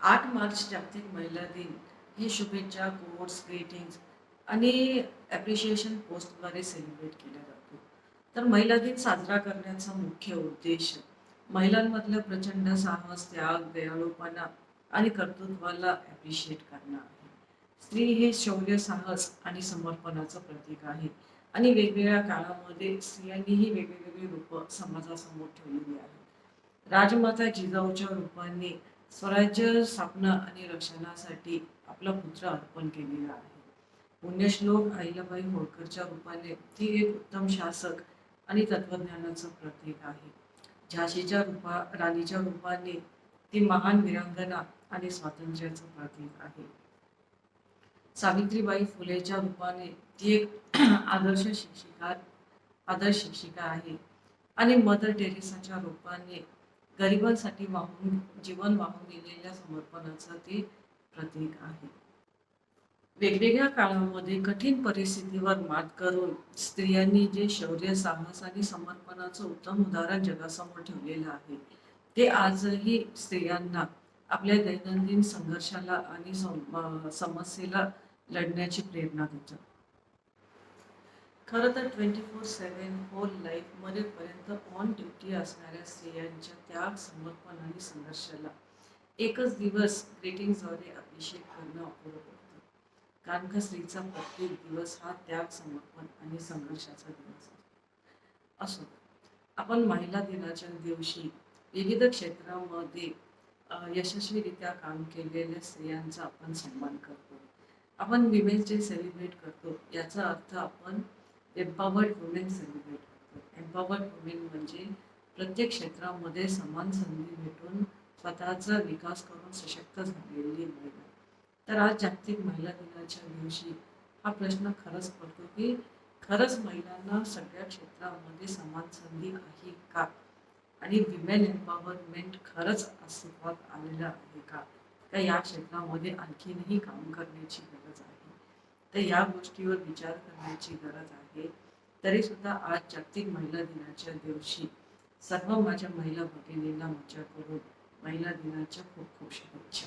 8 मार्च जागतिक महिला दिन हे शुभेच्छा, कोट्स, ग्रीटिंग्स आणि ॲप्रिशिएशन पोस्टद्वारे सेलिब्रेट केला जातो. तर महिला दिन साजरा करण्याचा मुख्य उद्देश महिलांमधलं प्रचंड साहस, त्याग, दयाळूपणा आणि कर्तृत्वाला ॲप्रिशिएट करणं आहे. स्त्री हे शौर्य, साहस आणि समर्पणाचं प्रतीक आहे आणि वेगवेगळ्या काळामध्ये स्त्रियांनीही वेगवेगळी रूपं समाजासमोर ठेवलेली आहेत. राजमाता जिजाऊच्या रूपाने स्वराज्य स्थापना आणि रक्षणासाठी आपला पुत्र अर्पण केलेला आहे. पुण्यश्लोक अहिल्याबाई होळकरच्या रूपाने ती एक उत्तम शासक आणि तत्वज्ञानाचं प्रतीक आहे. झाशीच्या राणीच्या रूपाने ती महान वीरांगना आणि स्वातंत्र्याचं प्रतीक आहे. सावित्रीबाई फुलेच्या रूपाने ती एक आदर्श शिक्षिका आहे आणि मदर टेरेसाच्या रूपाने गरिबांसाठी जीवन वाहून गेलेल्या समर्पणाचं ते प्रतीक आहे. वेगवेगळ्या काळामध्ये कठीण परिस्थितीवर मात करून स्त्रियांनी जे शौर्य, साहस आणि समर्पणाचं उत्तम उदाहरण जगासमोर ठेवलेलं आहे, ते आजही स्त्रियांना आपल्या दैनंदिन संघर्षाला आणि समस्येला लढण्याची प्रेरणा देतं. खरं तर 24/7 होल लाईफ मरेपर्यंत ऑन ड्युटी असणाऱ्या स्त्रियांच्या त्याग, समर्पण आणि संघर्षाला एकच दिवस ग्रीटिंग्सद्वारे अप्रिशिएट करणं अपुरं पडतं. कारण का स्त्रीचा प्रत्येक दिवस हा त्याग, समर्पण आणि संघर्षाचा दिवस असतो. आपण महिला दिनाच्या दिवशी विविध क्षेत्रामध्ये यशस्वीरित्या काम केलेल्या स्त्रियांचा आपण सन्मान करतो. आपण विमेन्स डे सेलिब्रेट करतो. याचा अर्थ आपण एम्पॉवर्ड वुमेन सेलिब्रेट करतो. एम्पॉवर्ड वुमेन म्हणजे प्रत्येक क्षेत्रामध्ये समान संधी भेटून स्वतःचा विकास करून सशक्त झालेली महिला. तर आज जागतिक महिला दिनाच्या दिवशी हा प्रश्न खरंच पडतो की खरंच महिलांना सगळ्या क्षेत्रामध्ये समान संधी आहे का? आणि विमेन एम्पॉवरमेंट खरंच अस्तित्वात आलेलं आहे का? या क्षेत्रामध्ये आणखीनही काम करण्याची गरज आहे. तर या गोष्टीवर विचार करण्याची गरज आहे. तरी सुद्धा आज जागतिक महिला दिनाच्या दिवशी सर्व माझ्या महिला भगिनींना माझ्याकडून महिला दिनाच्या खूप खूप शुभेच्छा.